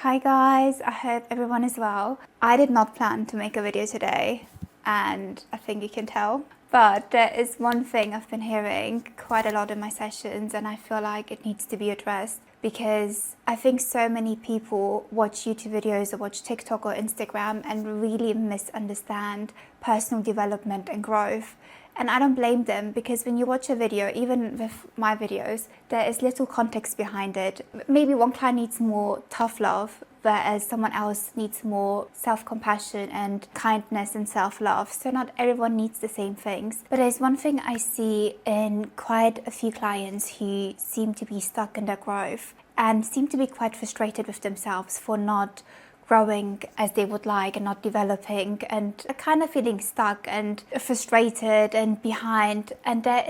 Hi guys, I hope everyone is well. I did not plan to make a video today, and I think you can tell. But there is one thing I've been hearing quite a lot in my sessions, and I feel like it needs to be addressed because I think so many people watch YouTube videos or watch TikTok or Instagram and really misunderstand personal development and growth. And I don't blame them, because when you watch a video, even with my videos, there is little context behind it. Maybe one client needs more tough love, whereas someone else needs more self-compassion and kindness and self-love. So not everyone needs the same things. But there's one thing I see in quite a few clients who seem to be stuck in their growth and seem to be quite frustrated with themselves for not growing as they would like and not developing, and kind of feeling stuck and frustrated and behind. And there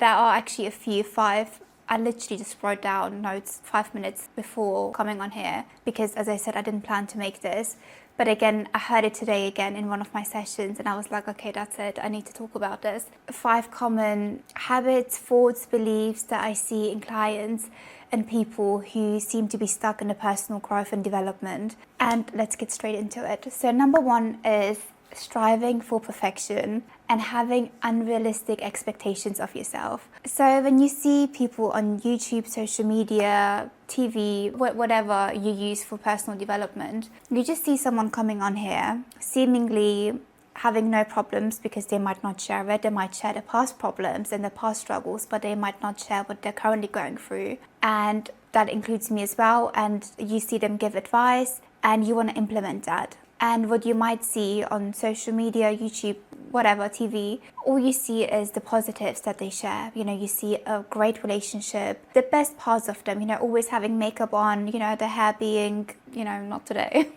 are actually a few, five. I literally just wrote down notes 5 minutes before coming on here because, as I said, I didn't plan to make this. But again, I heard it today again in one of my sessions, and I was like, okay, that's it. I need to talk about this. 5 common habits, thoughts, beliefs that I see in clients and people who seem to be stuck in the personal growth and development. And let's get straight into it. So number 1 is striving for perfection and having unrealistic expectations of yourself. So when you see people on YouTube, social media, TV, whatever you use for personal development, you just see someone coming on here seemingly having no problems because they might not share it. They might share their past problems and their past struggles, but they might not share what they're currently going through. And that includes me as well. And you see them give advice and you want to implement that. And what you might see on social media, YouTube, whatever, TV, all you see is the positives that they share. You know, you see a great relationship, the best parts of them, you know, always having makeup on, you know, the hair being, you know, not today,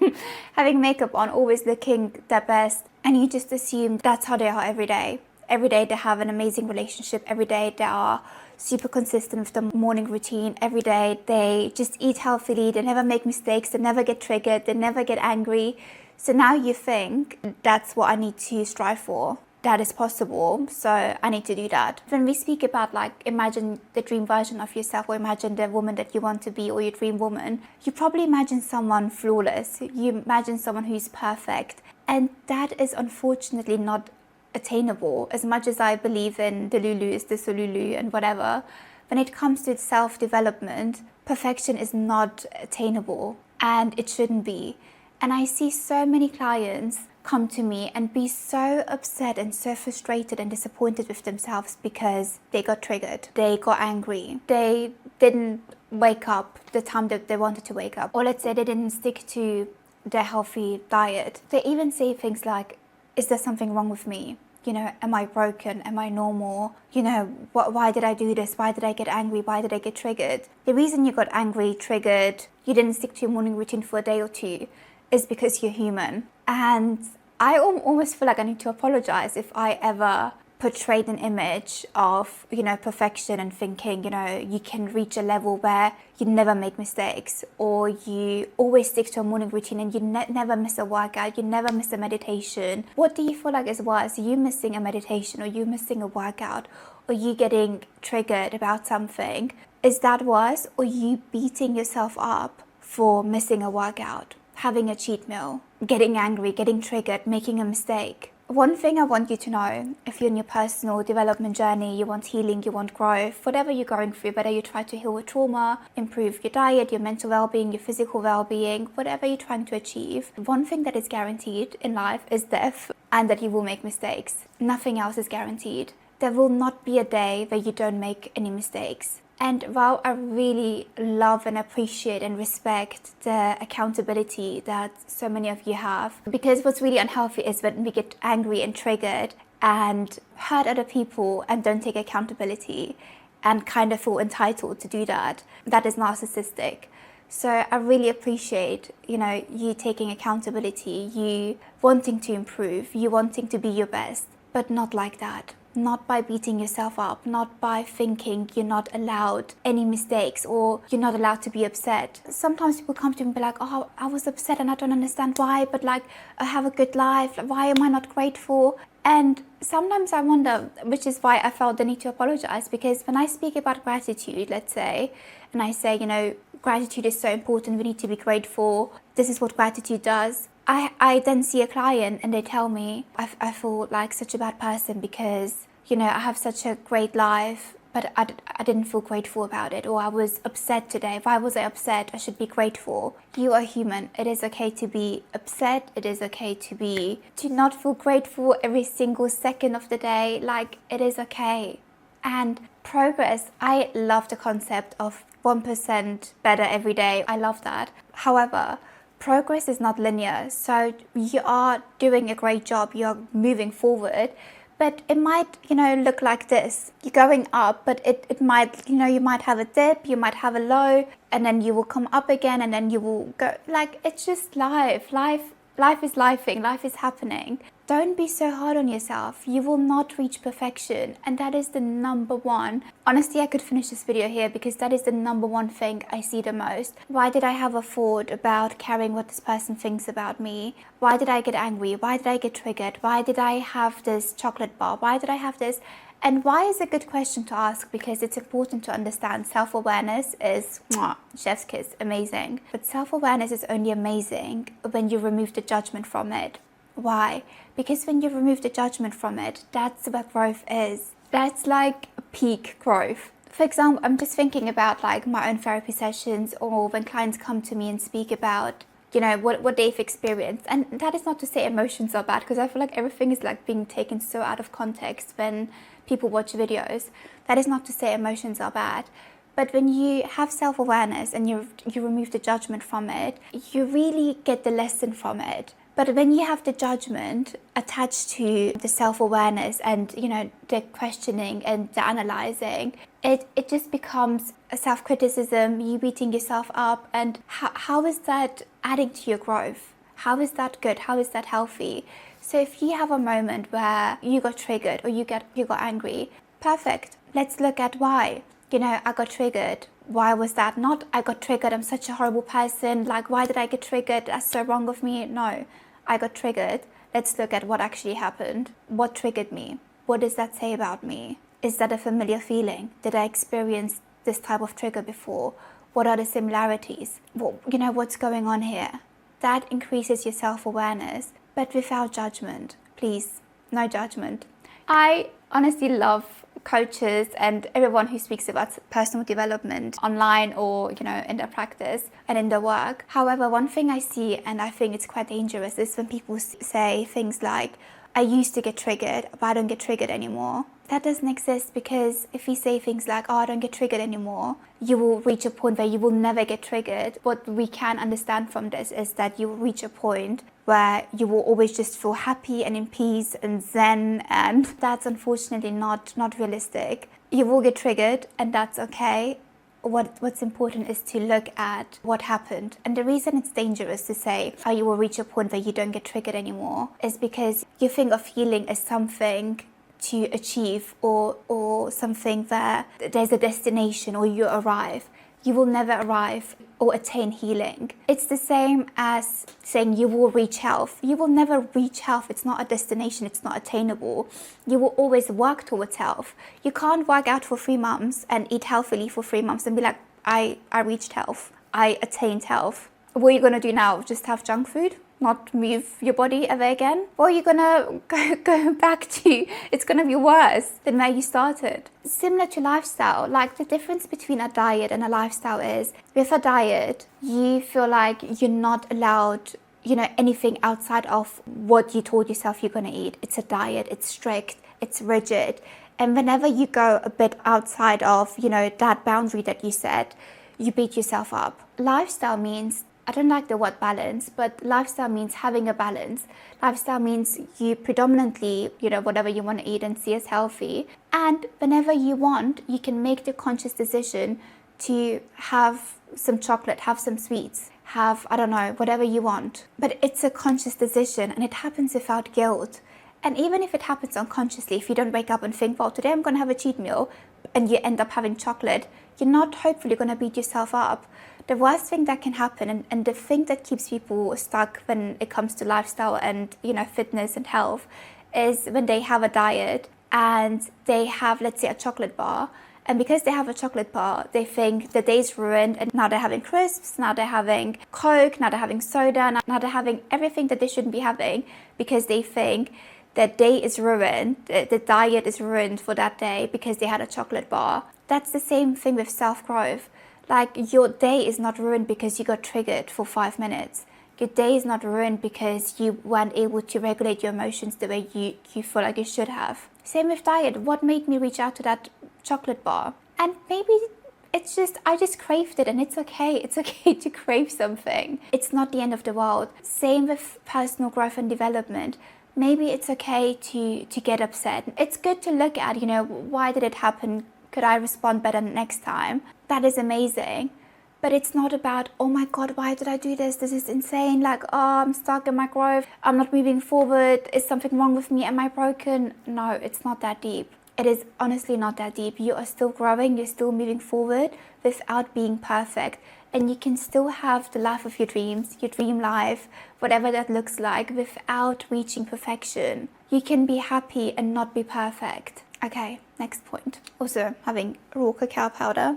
having makeup on, always looking their best. And you just assume that's how they are every day. Every day they have an amazing relationship. Every day they are super consistent with the morning routine. Every day they just eat healthily. They never make mistakes. They never get triggered. They never get angry. So now you think that's what I need to strive for. That is possible, so I need to do that. When we speak about, like, imagine the dream version of yourself, or imagine the woman that you want to be, or your dream woman, you probably imagine someone flawless. You imagine someone who's perfect. And that is unfortunately not attainable. As much as I believe in the Lulus, the Solulu and whatever, when it comes to self-development, perfection is not attainable, and it shouldn't be. And I see so many clients come to me and be so upset and so frustrated and disappointed with themselves because they got triggered, they got angry, they didn't wake up the time that they wanted to wake up, or let's say they didn't stick to their healthy diet. They even say things like, is there something wrong with me? You know, am I broken? Am I normal? You know, why did I do this? Why did I get angry? Why did I get triggered? The reason you got angry, triggered, you didn't stick to your morning routine for a day or two is because you're human. And I almost feel like I need to apologize if I ever portrayed an image of, you know, perfection and thinking, you know, you can reach a level where you never make mistakes, or you always stick to a morning routine and you never miss a workout, you never miss a meditation. What do you feel like is worse? You missing a meditation, or you missing a workout, or you getting triggered about something? Is that worse, or you beating yourself up for missing a workout, having a cheat meal, getting angry, getting triggered, making a mistake? One thing I want you to know, if you're in your personal development journey, you want healing, you want growth, whatever you're going through, whether you try to heal with trauma, improve your diet, your mental well-being, your physical well-being, whatever you're trying to achieve, one thing that is guaranteed in life is death, and that you will make mistakes. Nothing else is guaranteed. There will not be a day where you don't make any mistakes. And while I really love and appreciate and respect the accountability that so many of you have, because what's really unhealthy is when we get angry and triggered and hurt other people and don't take accountability and kind of feel entitled to do that. That is narcissistic. So I really appreciate, you know, you taking accountability, you wanting to improve, you wanting to be your best, but not like that. Not by beating yourself up, not by thinking you're not allowed any mistakes or you're not allowed to be upset. Sometimes people come to me and be like, oh, I was upset and I don't understand why, but like, I have a good life. Why am I not grateful? And sometimes I wonder, which is why I felt the need to apologize, because when I speak about gratitude, let's say, and I say, you know, gratitude is so important, we need to be grateful, this is what gratitude does. I then see a client and they tell me, I feel like such a bad person because, you know, I have such a great life, but I didn't feel grateful about it, or I was upset today. Why was I upset? I should be grateful. You are human. It is okay to be upset. It is okay to not feel grateful every single second of the day. Like, it is okay. And progress, I love the concept of 1% better every day. I love that. However, progress is not linear. So you are doing a great job. You're moving forward. But it might, you know, look like this. You're going up, but it might, you know, you might have a dip, you might have a low, and then you will come up again, and then you will go, like, it's just life. Life is lifing, life is happening. Don't be so hard on yourself. You will not reach perfection. And that is the number one. Honestly, I could finish this video here because that is the number one thing I see the most. Why did I have a thought about caring what this person thinks about me? Why did I get angry? Why did I get triggered? Why did I have this chocolate bar? Why did I have this? And why is a good question to ask? Because it's important to understand self-awareness is chef's kiss, amazing. But self-awareness is only amazing when you remove the judgment from it. Why? Because when you remove the judgment from it, that's where growth is. That's like peak growth. For example, I'm just thinking about like my own therapy sessions, or when clients come to me and speak about, you know, what they've experienced. And that is not to say emotions are bad, because I feel like everything is like being taken so out of context when people watch videos. That is not to say emotions are bad. But when you have self-awareness and you remove the judgment from it, you really get the lesson from it. But when you have the judgment attached to the self-awareness and, you know, the questioning and the analyzing, it just becomes a self-criticism, you beating yourself up. And how is that adding to your growth? How is that good? How is that healthy? So if you have a moment where you got triggered or you got angry, perfect. Let's look at why. You know, I got triggered. Why was that? Not I got triggered, I'm such a horrible person. Like, why did I get triggered? That's so wrong of me. No, I got triggered. Let's look at what actually happened. What triggered me? What does that say about me? Is that a familiar feeling? Did I experience this type of trigger before? What are the similarities? You know, what's going on here? That increases your self-awareness, but without judgment. Please, no judgment. I honestly love coaches and everyone who speaks about personal development online or, you know, in their practice and in their work. However, one thing I see, and I think it's quite dangerous, is when people say things like, I used to get triggered, but I don't get triggered anymore. That doesn't exist, because if you say things like, oh, I don't get triggered anymore, you will reach a point where you will never get triggered. What we can understand from this is that you will reach a point where you will always just feel happy and in peace and zen, and that's unfortunately not realistic. You will get triggered, and that's okay. What's important is to look at what happened. And the reason it's dangerous to say how you will reach a point where you don't get triggered anymore is because you think of healing as something to achieve or something where there's a destination or you arrive. You will never arrive or attain healing. It's the same as saying you will reach health. You will never reach health. It's not a destination. It's not attainable. You will always work towards health. You can't work out for 3 months and eat healthily for 3 months and be like, I reached health. I attained health. What are you going to do now? Just have junk food? Not move your body ever again? Or are you gonna go back to, it's gonna be worse than where you started? Similar to lifestyle, like the difference between a diet and a lifestyle is, with a diet, you feel like you're not allowed, you know, anything outside of what you told yourself you're gonna eat. It's a diet, it's strict, it's rigid. And whenever you go a bit outside of, you know, that boundary that you set, you beat yourself up. Lifestyle means, I don't like the word balance, but lifestyle means having a balance. Lifestyle means you predominantly, you know, whatever you want to eat and see as healthy. And whenever you want, you can make the conscious decision to have some chocolate, have some sweets, have, I don't know, whatever you want. But it's a conscious decision and it happens without guilt. And even if it happens unconsciously, if you don't wake up and think, well, today I'm going to have a cheat meal, and you end up having chocolate, you're not hopefully going to beat yourself up. The worst thing that can happen, and the thing that keeps people stuck when it comes to lifestyle and, you know, fitness and health, is when they have a diet and they have, let's say, a chocolate bar, And because they have a chocolate bar, they think the day's ruined, and now they're having crisps, now they're having Coke, now they're having soda, now they're having everything that they shouldn't be having, because they think their day is ruined, the diet is ruined for that day because they had a chocolate bar. That's the same thing with self-growth. Like, your day is not ruined because you got triggered for 5 minutes. Your day is not ruined because you weren't able to regulate your emotions the way you feel like you should have. Same with diet. What made me reach out to that chocolate bar? And maybe it's just, I just craved it, and it's okay. It's okay to crave something. It's not the end of the world. Same with personal growth and development. Maybe it's okay to get upset. It's good to look at, why did it happen? Could I respond better next time? That is amazing. But it's not about, oh my God, why did I do this? This is insane. Like, oh, I'm stuck in my growth. I'm not moving forward. Is something wrong with me? Am I broken? No, it's not that deep. It is honestly not that deep. You are still growing. You're still moving forward without being perfect. And you can still have the life of your dreams, your dream life, whatever that looks like, without reaching perfection. You can be happy and not be perfect. Okay, next point. Also, having raw cacao powder.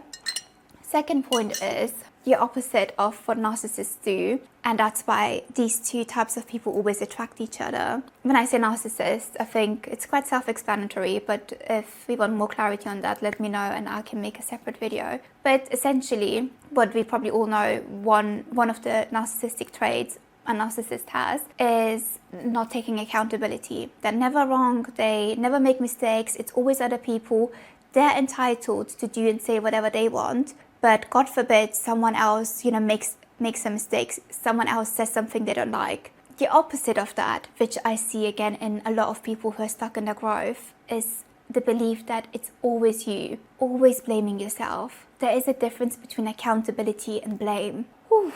Second point is the opposite of what narcissists do, and that's why these two types of people always attract each other. When I say narcissist, I think it's quite self-explanatory, but if we want more clarity on that, let me know and I can make a separate video. But essentially, what we probably all know, one of the narcissistic traits a narcissist has is not taking accountability. They're never wrong, they never make mistakes, it's always other people. They're entitled to do and say whatever they want. But God forbid someone else, makes a mistake, someone else says something they don't like. The opposite of that, which I see again in a lot of people who are stuck in their growth, is the belief that it's always you, always blaming yourself. There is a difference between accountability and blame. Whew.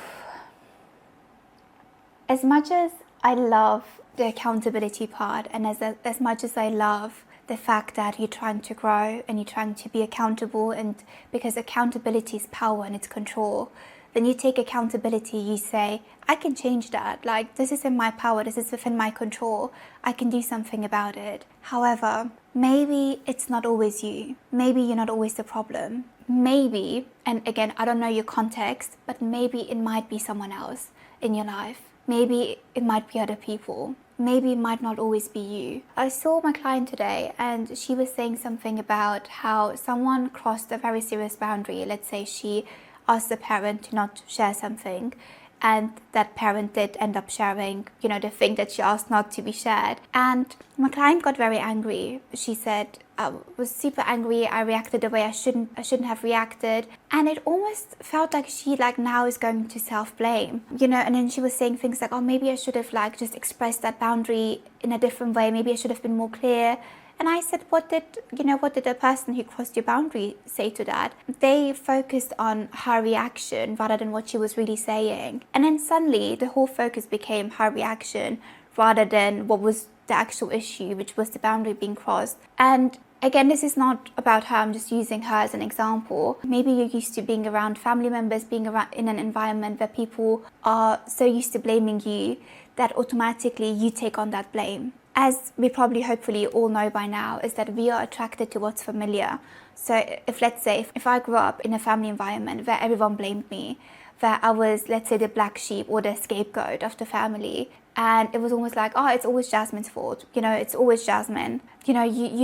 As much as I love the accountability part, and as much as I love the fact that you're trying to grow and you're trying to be accountable, and because accountability is power and it's control, when you take accountability, you say, I can change that. Like, this is in my power, this is within my control, I can do something about it. However, maybe it's not always you. Maybe you're not always the problem. Maybe, and again, I don't know your context, but maybe it might be someone else in your life. Maybe it might be other people. Maybe it might not always be you. I saw my client today and she was saying something about how someone crossed a very serious boundary. Let's say she asked the parent to not share something, and that parent did end up sharing, the thing that she asked not to be shared. And my client got very angry. She said, I was super angry. I reacted the way I shouldn't have reacted. And it almost felt like she now is going to self-blame, and then she was saying things like, oh, maybe I should have just expressed that boundary in a different way. Maybe I should have been more clear. And I said, what did the person who crossed your boundary say to that? They focused on her reaction rather than what she was really saying. And then suddenly the whole focus became her reaction rather than what was the actual issue, which was the boundary being crossed. And again, this is not about her, I'm just using her as an example. Maybe you're used to being around family members, being around in an environment where people are so used to blaming you that automatically you take on that blame. As we probably hopefully all know by now, is that we are attracted to what's familiar. So if, let's say, if I grew up in a family environment where everyone blamed me, where I was, let's say, the black sheep or the scapegoat of the family, and it was almost like, oh, it's always Jasmine's fault, it's always Jasmine, you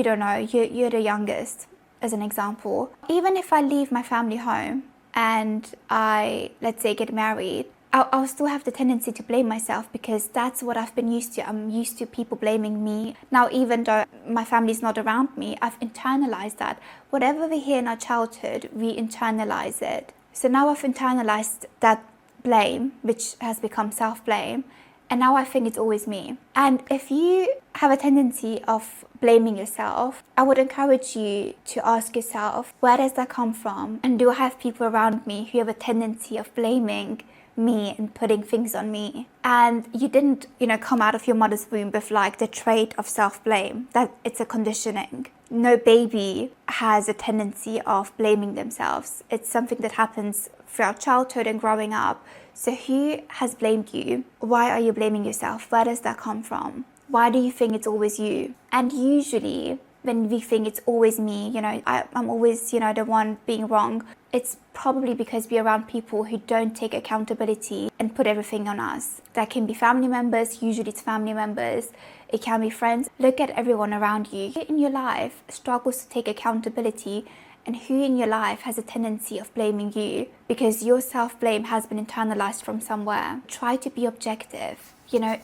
don't know, you're the youngest, as an example. Even if I leave my family home and I, let's say, get married, I'll still have the tendency to blame myself because that's what I've been used to. I'm used to people blaming me. Now, even though my family's not around me, I've internalized that. Whatever we hear in our childhood, we internalize it. So now I've internalized that blame, which has become self-blame, and now I think it's always me. And if you have a tendency of blaming yourself, I would encourage you to ask yourself, where does that come from? And do I have people around me who have a tendency of blaming me and putting things on me? And you didn't, come out of your mother's womb with the trait of self-blame. That it's a conditioning. No baby has a tendency of blaming themselves. It's something that happens throughout childhood and growing up. So who has blamed you? Why are you blaming yourself? Where does that come from? Why do you think it's always you? And usually when we think it's always me, I'm always, the one being wrong, it's probably because we're around people who don't take accountability and put everything on us. That can be family members, usually it's family members, it can be friends. Look at everyone around you. Who in your life struggles to take accountability, and who in your life has a tendency of blaming you because your self-blame has been internalized from somewhere? Try to be objective.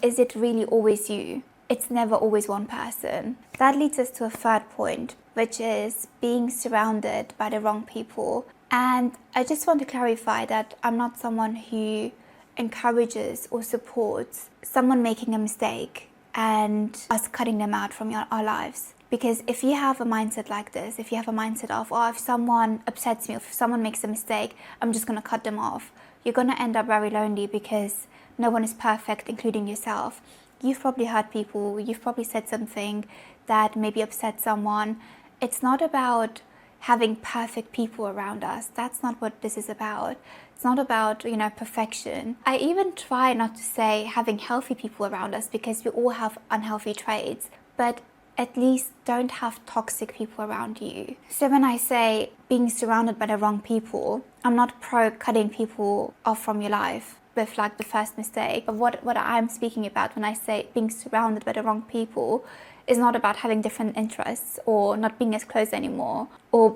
Is it really always you? It's never always one person. That leads us to a third point, which is being surrounded by the wrong people. And I just want to clarify that I'm not someone who encourages or supports someone making a mistake and us cutting them out from our lives. Because if you have a mindset like this, if you have a mindset of, if someone upsets me, if someone makes a mistake, I'm just going to cut them off, you're going to end up very lonely because no one is perfect, including yourself. You've probably hurt people, you've probably said something that maybe upset someone. It's not about having perfect people around us. That's not what this is about. It's not about, perfection. I even try not to say having healthy people around us because we all have unhealthy traits, but at least don't have toxic people around you. So when I say being surrounded by the wrong people, I'm not pro cutting people off from your life with like the first mistake. But what I'm speaking about when I say being surrounded by the wrong people is not about having different interests or not being as close anymore, or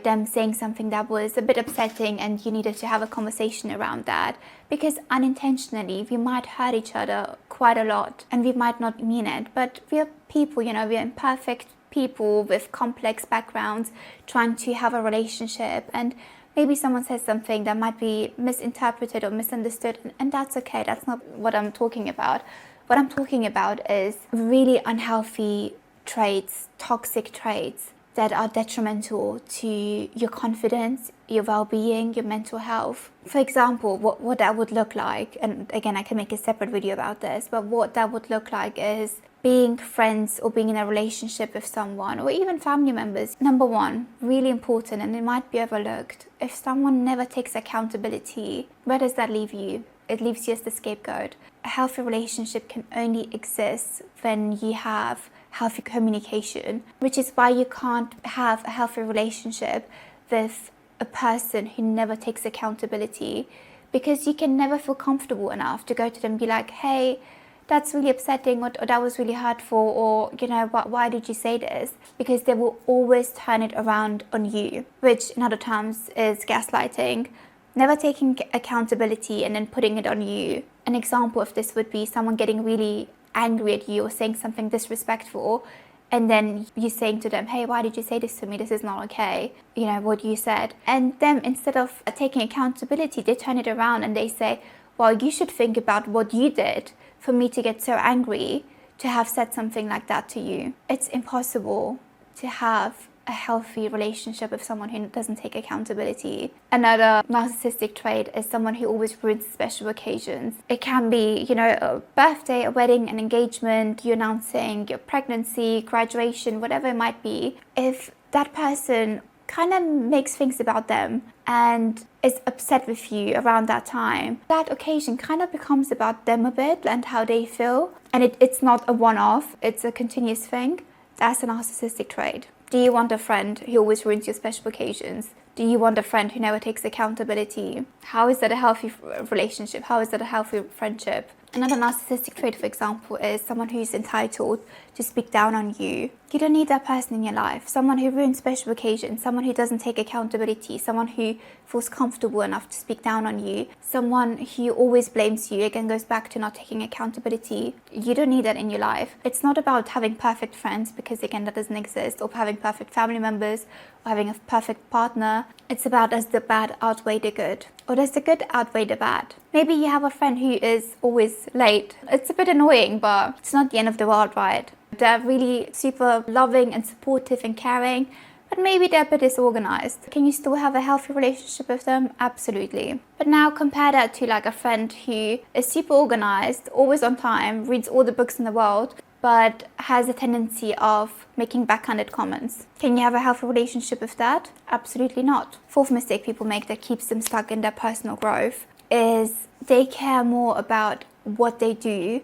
them saying something that was a bit upsetting and you needed to have a conversation around that, because unintentionally we might hurt each other quite a lot and we might not mean it, but we're people, we're imperfect people with complex backgrounds trying to have a relationship, and maybe someone says something that might be misinterpreted or misunderstood, and that's okay. That's not what I'm talking about. What I'm talking about is really unhealthy traits, toxic traits that are detrimental to your confidence, your well-being, your mental health. For example, what that would look like, and again, I can make a separate video about this, but what that would look like is being friends or being in a relationship with someone, or even family members. Number one, really important, and it might be overlooked, if someone never takes accountability, where does that leave you? It leaves you as the scapegoat. A healthy relationship can only exist when you have healthy communication, which is why you can't have a healthy relationship with a person who never takes accountability, because you can never feel comfortable enough to go to them and be like, hey, that's really upsetting, or that was really hurtful, or why did you say this? Because they will always turn it around on you, which in other terms is gaslighting. Never taking accountability and then putting it on you. An example of this would be someone getting really angry at you or saying something disrespectful, and then you saying to them, hey, why did you say this to me? This is not okay. What you said. And then instead of taking accountability, they turn it around and they say, well, you should think about what you did for me to get so angry to have said something like that to you. It's impossible to have a healthy relationship with someone who doesn't take accountability. Another narcissistic trait is someone who always ruins special occasions. It can be, a birthday, a wedding, an engagement, you announcing your pregnancy, graduation, whatever it might be. If that person kind of makes things about them and is upset with you around that time, that occasion kind of becomes about them a bit and how they feel. And it's not a one-off, it's a continuous thing. That's a narcissistic trait. Do you want a friend who always ruins your special occasions? Do you want a friend who never takes accountability? How is that a healthy relationship? How is that a healthy friendship? Another narcissistic trait, for example, is someone who's entitled to speak down on you. You don't need that person in your life. Someone who ruins special occasions, someone who doesn't take accountability, someone who feels comfortable enough to speak down on you, someone who always blames you, again goes back to not taking accountability. You don't need that in your life. It's not about having perfect friends, because again, that doesn't exist, or having perfect family members, or having a perfect partner. It's about, does the bad outweigh the good? Or does the good outweigh the bad? Maybe you have a friend who is always late. It's a bit annoying, but it's not the end of the world, right? They're really super loving and supportive and caring, but maybe they're a bit disorganized. Can you still have a healthy relationship with them? Absolutely. But now compare that to like a friend who is super organized, always on time, reads all the books in the world, but has a tendency of making backhanded comments. Can you have a healthy relationship with that? Absolutely not. Fourth mistake people make that keeps them stuck in their personal growth is they care more about what they do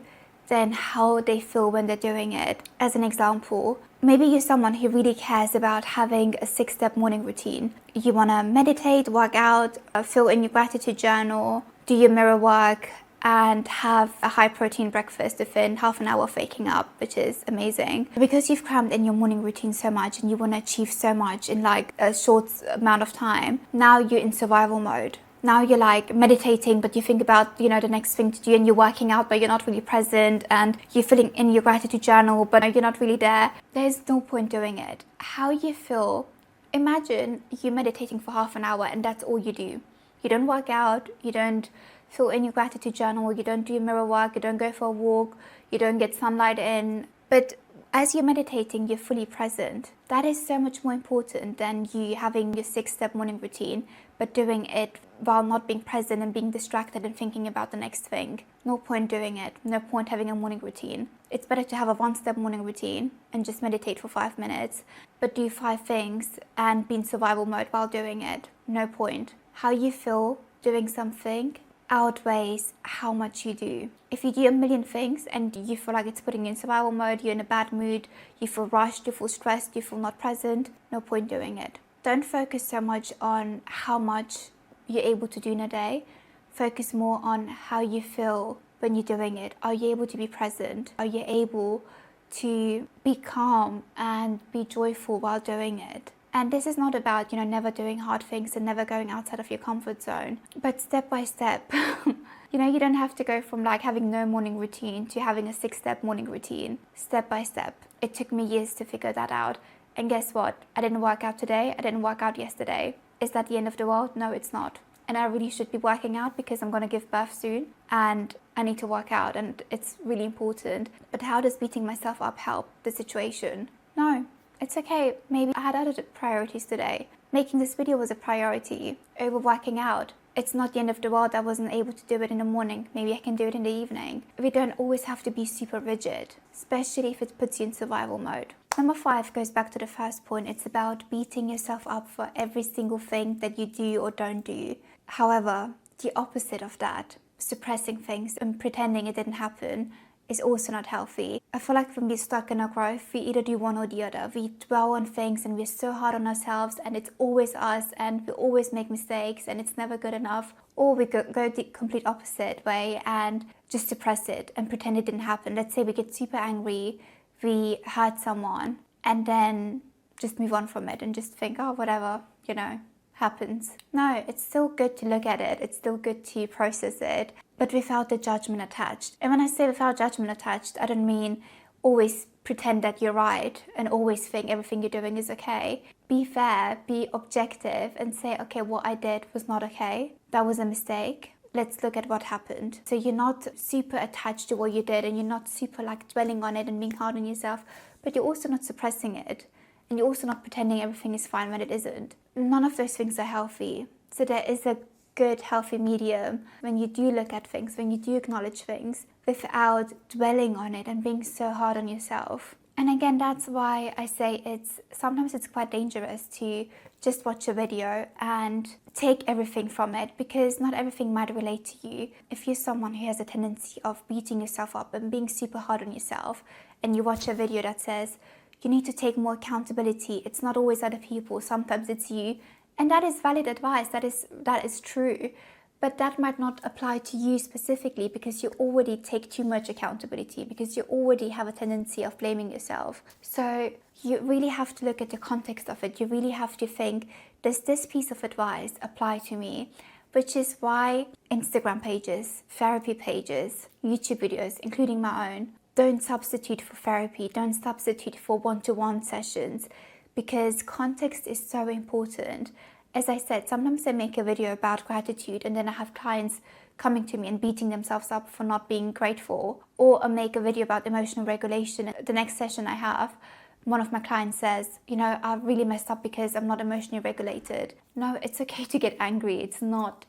than how they feel when they're doing it. As an example, Maybe you're someone who really cares about having a 6-step morning routine. You want to meditate, work out, fill in your gratitude journal, do your mirror work, and have a high protein breakfast within half an hour of waking up, which is amazing. Because you've crammed in your morning routine so much and you want to achieve so much in like a short amount of time, now you're in survival mode. Now you're like meditating, but you think about, the next thing to do, and you're working out, but you're not really present, and you're filling in your gratitude journal, but you're not really there. There's no point doing it. How you feel, imagine you're meditating for half an hour and that's all you do. You don't work out, you don't fill in your gratitude journal, you don't do your mirror work, you don't go for a walk, you don't get sunlight in. But as you're meditating, you're fully present. That is so much more important than you having your 6-step morning routine, but doing it while not being present and being distracted and thinking about the next thing. No point doing it. No point having a morning routine. It's better to have a 1-step morning routine and just meditate for 5 minutes, but do 5 things and be in survival mode while doing it. No point. How you feel doing something outweighs how much you do. If you do a million things and you feel like it's putting you in survival mode, you're in a bad mood, you feel rushed, you feel stressed, you feel not present, no point doing it. Don't focus so much on how much you're able to do in a day. Focus more on how you feel when you're doing it. Are you able to be present? Are you able to be calm and be joyful while doing it? And this is not about, never doing hard things and never going outside of your comfort zone, but step by step. You don't have to go from like having no morning routine to having a 6-step morning routine, step by step. It took me years to figure that out. And guess what? I didn't work out today. I didn't work out yesterday. Is that the end of the world? No, it's not. And I really should be working out because I'm going to give birth soon and I need to work out and it's really important. But how does beating myself up help the situation? No. It's okay, maybe I had other priorities today. Making this video was a priority over working out. It's not the end of the world I wasn't able to do it in the morning. Maybe I can do it in the evening. We don't always have to be super rigid, especially if it puts you in survival mode. Number 5 goes back to the first point. It's about beating yourself up for every single thing that you do or don't do. However, the opposite of that, suppressing things and pretending it didn't happen, is also not healthy. I feel like when we're stuck in our growth, we either do one or the other. We dwell on things and we're so hard on ourselves and it's always us and we always make mistakes and it's never good enough. Or we go the complete opposite way and just suppress it and pretend it didn't happen. Let's say we get super angry, we hurt someone, and then just move on from it and just think, oh, whatever, happens. No, it's still good to look at it. It's still good to process it, but without the judgment attached. And when I say without judgment attached, I don't mean always pretend that you're right and always think everything you're doing is okay. Be fair, be objective and say, okay, what I did was not okay. That was a mistake. Let's look at what happened. So you're not super attached to what you did and you're not super like dwelling on it and being hard on yourself, but you're also not suppressing it. And you're also not pretending everything is fine when it isn't. None of those things are healthy. So there is a good, healthy medium when you do look at things, when you do acknowledge things, without dwelling on it and being so hard on yourself. And again, that's why I say sometimes it's quite dangerous to just watch a video and take everything from it, because not everything might relate to you. If you're someone who has a tendency of beating yourself up and being super hard on yourself, and you watch a video that says, you need to take more accountability. It's not always other people. Sometimes it's you. And that is valid advice. That is true. But that might not apply to you specifically because you already take too much accountability, because you already have a tendency of blaming yourself. So you really have to look at the context of it. You really have to think, does this piece of advice apply to me? Which is why Instagram pages, therapy pages, YouTube videos, including my own, don't substitute for therapy, don't substitute for one-to-one sessions, because context is so important. As I said, sometimes I make a video about gratitude and then I have clients coming to me and beating themselves up for not being grateful. Or I make a video about emotional regulation. The next session I have, one of my clients says, I really messed up because I'm not emotionally regulated. No, it's okay to get angry. It's not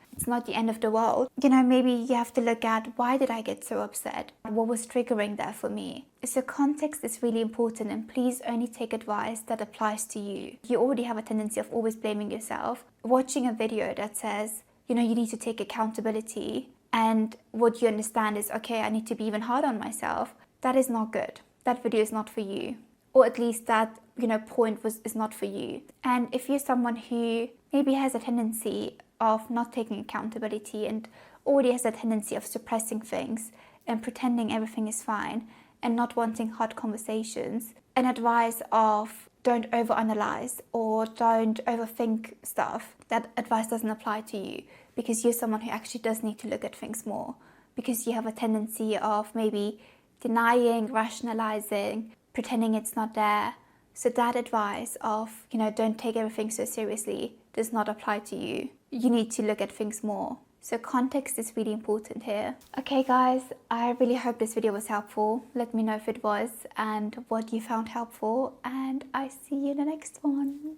the end of the world. Maybe you have to look at, why did I get so upset? What was triggering there for me? So context is really important, and please only take advice that applies to you. You already have a tendency of always blaming yourself. Watching a video that says, you need to take accountability, and what you understand is, okay, I need to be even hard on myself. That is not good. That video is not for you. or at least that, point is not for you. And if you're someone who maybe has a tendency of not taking accountability and already has a tendency of suppressing things and pretending everything is fine and not wanting hard conversations, an advice of don't overanalyze or don't overthink stuff, that advice doesn't apply to you, because you're someone who actually does need to look at things more, because you have a tendency of maybe denying, rationalizing, pretending it's not there. So that advice of, don't take everything so seriously does not apply to you. You need to look at things more. So context is really important here. Okay guys, I really hope this video was helpful. Let me know if it was and what you found helpful, and I see you in the next one.